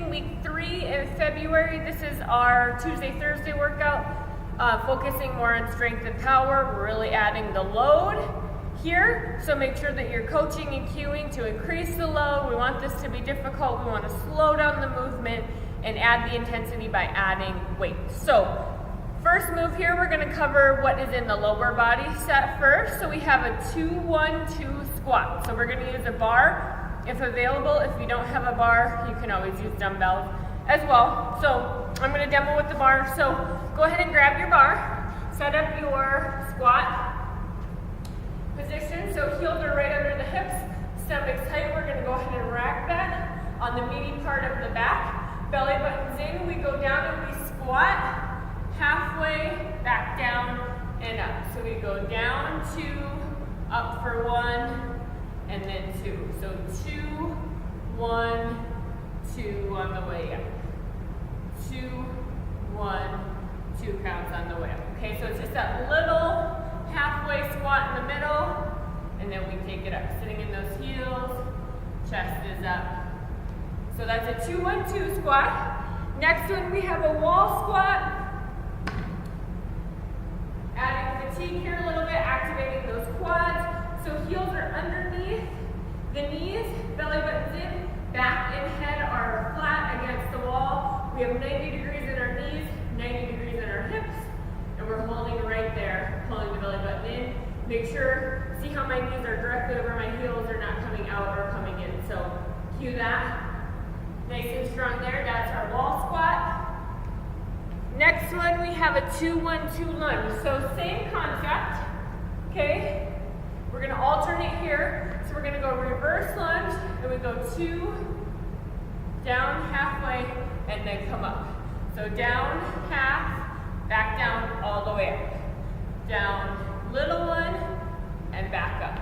beginning week 3 in February. This is our Tuesday, Thursday workout, focusing more on strength and power. We're really adding the load here, so make sure that you're coaching and cueing to increase the load. We want this to be difficult. We want to slow down the movement and add the intensity by adding weight. So first move here, we're going to cover what is in the lower body set first. So we have a 2-1-2 squat. So we're going to use a bar if available. If you don't have a bar, you can always use dumbbells as well. So I'm going to demo with the bar. So go ahead and grab your bar, set up your squat position. So heels are right under the hips, stomach's tight. We're going to go ahead and rack that on the meaty part of the back. Belly button's in. We go down and we squat halfway, back down and up. So we go down 2, up for 1, and then 2. So 2, 1, 2 on the way up. 2, 1, 2 counts on the way up. Okay, so it's just that little halfway squat in the middle, and then we take it up. Sitting in those heels, chest is up. So that's a 2-1-2 squat. Next one, we have a wall squat. Adding fatigue here a little bit, activating those quads. So heels are underneath the knees, belly button's in, back and head are flat against the wall. We have 90 degrees in our knees, 90 degrees in our hips, and we're holding right there, pulling the belly button in. Make sure, see how my knees are directly over my heels, they're not coming out or coming in. So cue that. Nice and strong there, that's our wall squat. Next one, we have a 2-1-2 lunge. So same concept, okay? We're gonna alternate here. So we're gonna go reverse lunge, and we go 2, down halfway, and then come up. So down half, back down all the way up. Down little one, and back up.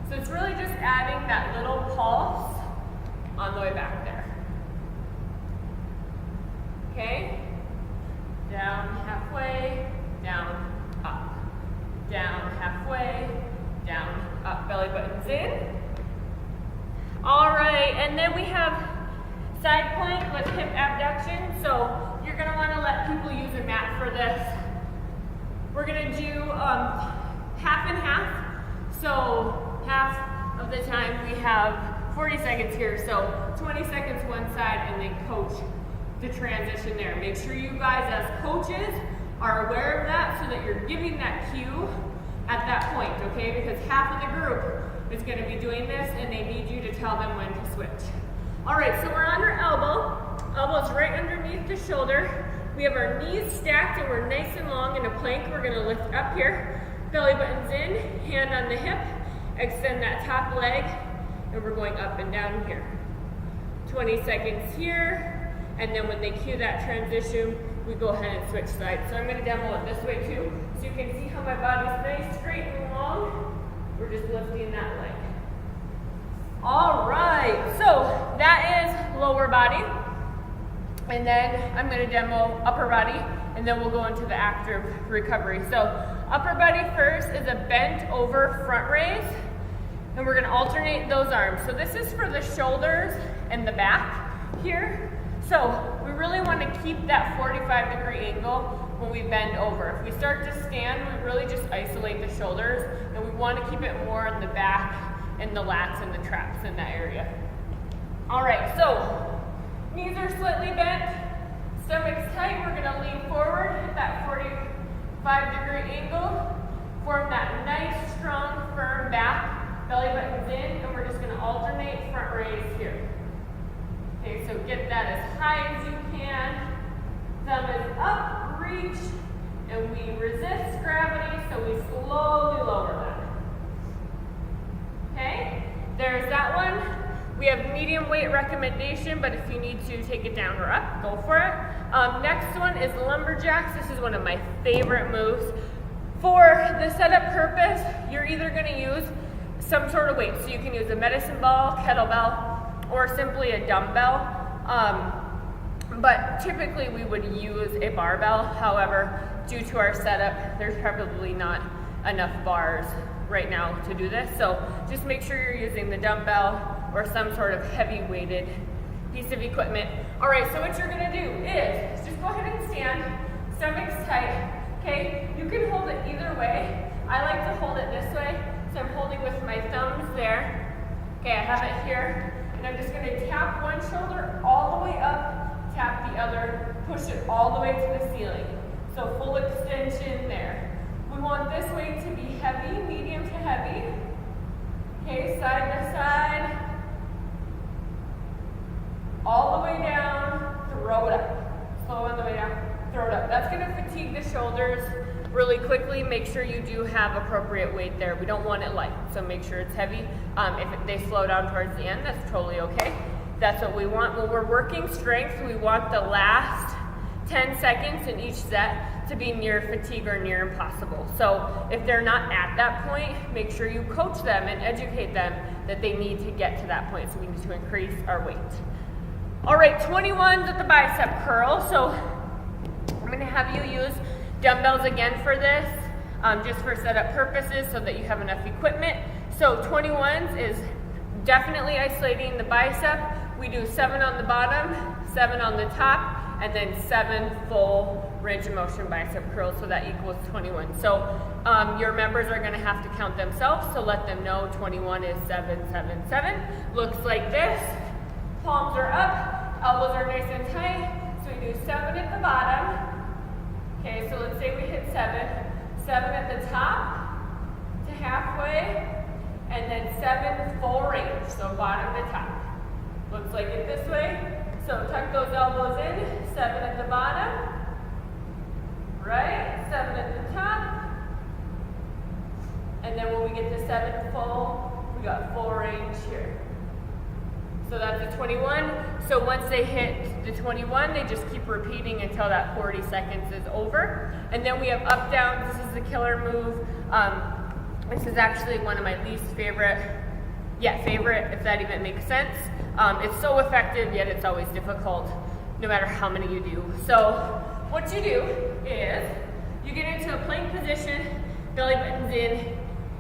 So it's really just adding that little pulse on the way back there. Okay? Down halfway, down, up. Down halfway, down, up. Belly button's in. All right, and then we have side plank with hip abduction. So you're gonna wanna let people use a mat for this. We're gonna do half and half. So half of the time we have 40 seconds here. So 20 seconds one side, and then coach the transition there. Make sure you guys as coaches are aware of that so that you're giving that cue at that point, okay? Because half of the group is gonna be doing this and they need you to tell them when to switch. All right, so we're on our elbow's right underneath the shoulder. We have our knees stacked and we're nice and long in a plank. We're gonna lift up here, belly button's in, hand on the hip, extend that top leg, and we're going up and down here. 20 seconds here. And then when they cue that transition, we go ahead and switch sides. So I'm gonna demo it this way too, so you can see how my body's nice, straight and long. We're just lifting that leg. All right, so that is lower body. And then I'm gonna demo upper body, and then we'll go into the active recovery. So upper body first is a bent over front raise, and we're gonna alternate those arms. So this is for the shoulders and the back here. So we really want to keep that 45-degree angle when we bend over. If we start to stand, we really just isolate the shoulders, and we want to keep it more in the back and the lats and the traps in that area. All right, so knees are slightly bent, stomach's tight. We're going to lean forward at that 45-degree angle, form that nice, strong, firm back. Belly button's in, and we're just going to alternate front raise here. Okay, so get that as high as you can. Thumb is up, reach, and we resist gravity, so we slowly lower that. Okay, there's that one. We have medium weight recommendation, but if you need to take it down or up, go for it. Next one is lumberjacks. This is one of my favorite moves. For the setup purpose, you're either going to use some sort of weight. So you can use a medicine ball, kettlebell, or simply a dumbbell, but typically we would use a barbell. However, due to our setup, there's probably not enough bars right now to do this, so just make sure you're using the dumbbell or some sort of heavy weighted piece of equipment. All right, so what you're gonna do is just go ahead and stand, stomach's tight, okay? You can hold it either way. I like to hold it this way, so I'm holding with my thumbs there. Okay, I have it here, and I'm just gonna tap one shoulder all the way up, tap the other, push it all the way to the ceiling. So full extension there. We want this weight to be heavy, medium to heavy. Okay, side to side. All the way down, throw it up. Slow on the way down, throw it up. That's gonna fatigue the shoulders really quickly. Make sure you do have appropriate weight there. We don't want it light, so make sure it's heavy. If they slow down towards the end, that's totally okay. That's what we want. When we're working strength, we want the last 10 seconds in each set to be near fatigue or near impossible. So if they're not at that point, make sure you coach them and educate them that they need to get to that point. So we need to increase our weight. All right, 21s with the bicep curl. So I'm gonna have you use dumbbells again for this, just for setup purposes so that you have enough equipment. So 21s is definitely isolating the bicep. We do 7 on the bottom, 7 on the top, and then 7 full range of motion bicep curls, so that equals 21. So your members are gonna have to count themselves, so let them know 21 is 7, 7, 7. Looks like this. Palms are up, elbows are nice and tight. So we do 7 at the bottom. Okay, so let's say we hit 7. 7 at the top to halfway, and then 7 full range, so bottom to top. Looks like it this way. So tuck those elbows in, 7 at the bottom, right? 7 at the top. And then when we get to 7 full, we got full range here. So that's a 21. So once they hit the 21, they just keep repeating until that 40 seconds is over. And then we have up, down. This is the killer move. This is actually one of my least favorite, favorite, if that even makes sense. It's so effective, yet it's always difficult, no matter how many you do. So what you do is you get into a plank position, belly button's in,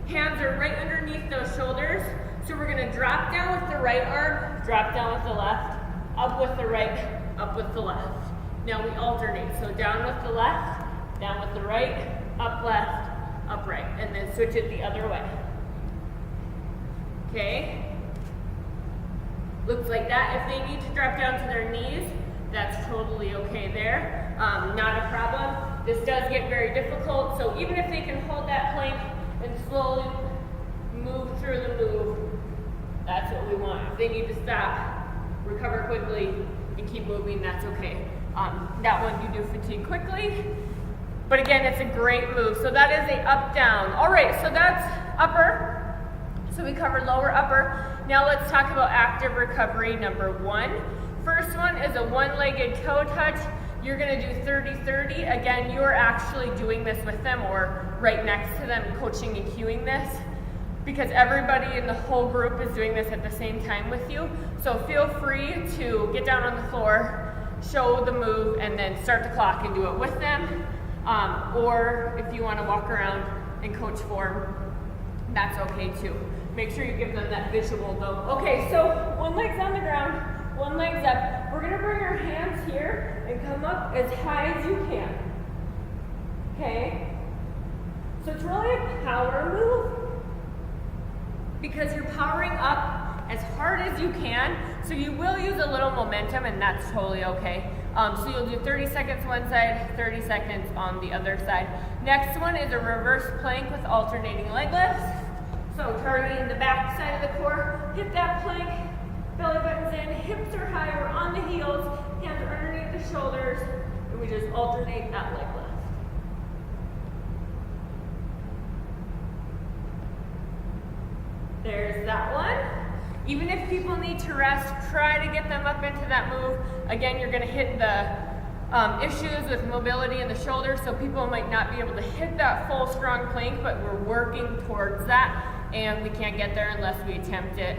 hands are right underneath those shoulders. So we're gonna drop down with the right arm, drop down with the left, up with the right, up with the left. Now we alternate, so down with the left, down with the right, up left, up right, and then switch it the other way. Okay? Looks like that. If they need to drop down to their knees, that's totally okay there. Not a problem. This does get very difficult, so even if they can hold that plank and slowly move through the move, that's what we want. If they need to stop, recover quickly, and keep moving, that's okay. That one you do fatigue quickly, but again, it's a great move. So that is a up, down. All right, so that's upper. So we covered lower, upper. Now let's talk about active recovery number 1. First one is a one-legged toe touch. You're gonna do 30-30. Again, you're actually doing this with them or right next to them, coaching and cueing this, because everybody in the whole group is doing this at the same time with you. So feel free to get down on the floor, show the move, and then start the clock and do it with them. Or if you wanna walk around and coach form, that's okay too. Make sure you give them that visual though. Okay, so one leg's on the ground, one leg's up. We're gonna bring our hands here and come up as high as you can. Okay? So it's really a power move because you're powering up as hard as you can. So you will use a little momentum, and that's totally okay. So you'll do 30 seconds one side, 30 seconds on the other side. Next one is a reverse plank with alternating leg lifts. So targeting the back side of the core, hit that plank, belly button's in, hips are high, we're on the heels, hands are underneath the shoulders, and we just alternate that leg lift. There's that one. Even if people need to rest, try to get them up into that move. Again, you're gonna hit the issues with mobility in the shoulders, so people might not be able to hit that full strong plank, but we're working towards that, and we can't get there unless we attempt it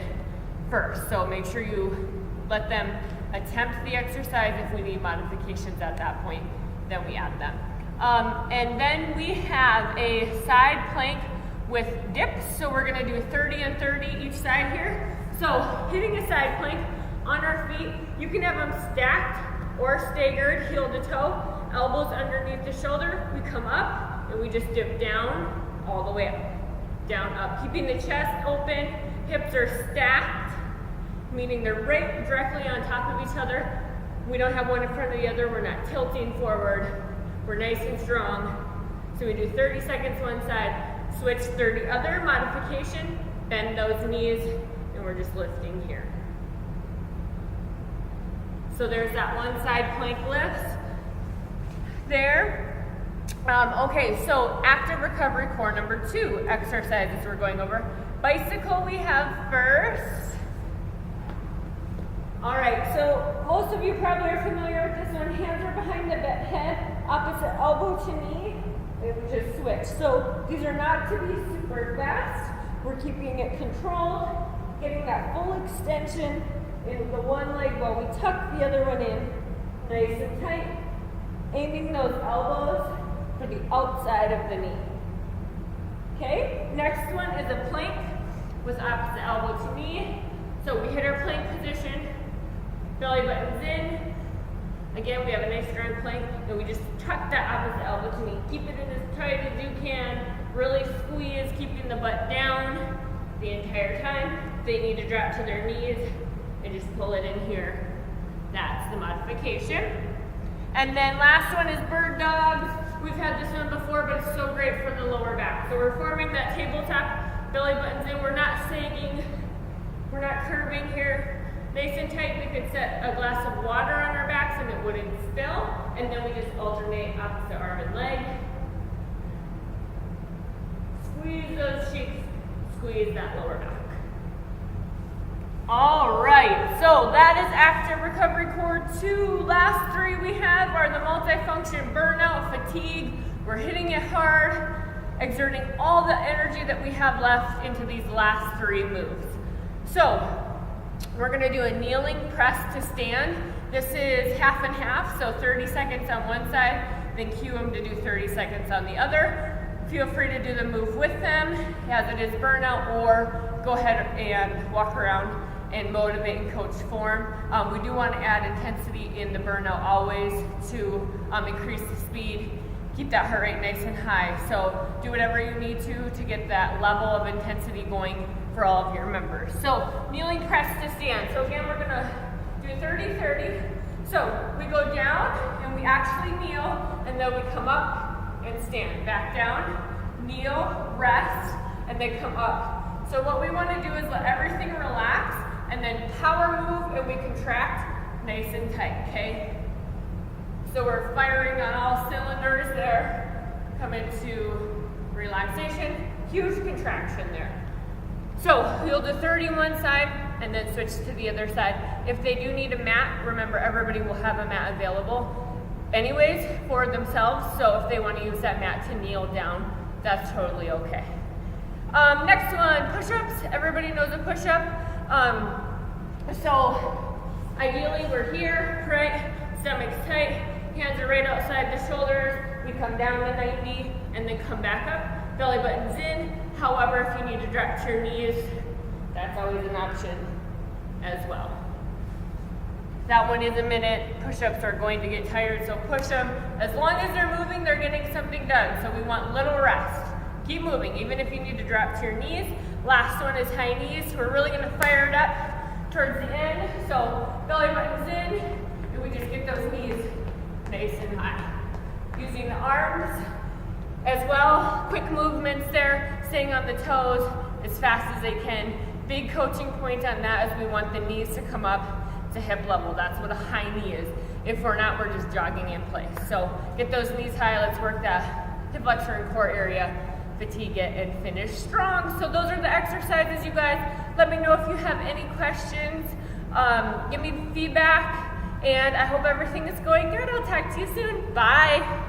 first. So make sure you let them attempt the exercise. If we need modifications at that point, then we add them. And then we have a side plank with dips, so we're gonna do 30 and 30 each side here. So hitting a side plank on our feet. You can have them stacked or staggered, heel to toe, elbows underneath the shoulder. We come up and we just dip down all the way up. Down, up, keeping the chest open, hips are stacked, meaning they're right directly on top of each other. We don't have one in front of the other, we're not tilting forward. We're nice and strong. So we do 30 seconds one side, switch 30 other, modification, bend those knees, and we're just lifting here. So there's that one side plank lift there. Okay, so active recovery core number 2 exercises we're going over. Bicycle we have first. All right, so most of you probably are familiar with this one. Hands are behind the head, opposite elbow to knee, and we just switch. So these are not to be super fast. We're keeping it controlled, getting that full extension in the one leg while we tuck the other one in, nice and tight, aiming those elbows for the outside of the knee. Okay, next one is a plank with opposite elbow to knee. So we hit our plank position, belly buttons in. Again, we have a nice strong plank, and we just tuck that opposite elbow to knee. Keep it in as tight as you can. Really squeeze, keeping the butt down the entire time. If they need to drop to their knees, and just pull it in here. That's the modification. And then last one is bird dogs. We've had this one before, but it's so great for the lower back. So we're forming that tabletop, belly buttons in. We're not sagging, we're not curving here. Nice and tight. We could set a glass of water on our backs and it wouldn't spill. And then we just alternate opposite arm and leg. Squeeze those cheeks, squeeze that lower back. All right, so that is active recovery core 2. Last 3 we have are the multifunction burnout, fatigue. We're hitting it hard, exerting all the energy that we have left into these last 3 moves. So we're gonna do a kneeling press to stand. This is half and half, so 30 seconds on one side, then cue them to do 30 seconds on the other. Feel free to do the move with them as it is burnout, or go ahead and walk around and motivate and coach form. We do want to add intensity in the burnout always to increase the speed, keep that heart rate nice and high. So do whatever you need to get that level of intensity going for all of your members. So kneeling press to stand. So again, we're gonna do 30-30. So we go down and we actually kneel, and then we come up and stand. Back down, kneel, rest, and then come up. So what we want to do is let everything relax, and then power move, and we contract nice and tight, okay? So we're firing on all cylinders there. Come into relaxation, huge contraction there. So you'll do 30 on one side, and then switch to the other side. If they do need a mat, remember everybody will have a mat available anyways for themselves, so if they want to use that mat to kneel down, that's totally okay. Next one, push-ups. Everybody knows a push-up. So ideally we're here, right? Stomach's tight, hands are right outside the shoulders. We come down to 90 and then come back up. Belly buttons in. However, if you need to drop to your knees, that's always an option as well. That one is a minute. Push-ups are going to get tired, so push them. As long as they're moving, they're getting something done. So we want little rest. Keep moving, even if you need to drop to your knees. Last one is high knees. We're really gonna fire it up towards the end. So belly buttons in, and we just get those knees nice and high. Using the arms as well. Quick movements there, staying on the toes as fast as they can. Big coaching point on that is we want the knees to come up to hip level. That's what a high knee is. If we're not, we're just jogging in place. So get those knees high. Let's work that hip flexor and core area. Fatigue it and finish strong. So those are the exercises, you guys. Let me know if you have any questions. Give me feedback, and I hope everything is going good. I'll talk to you soon. Bye.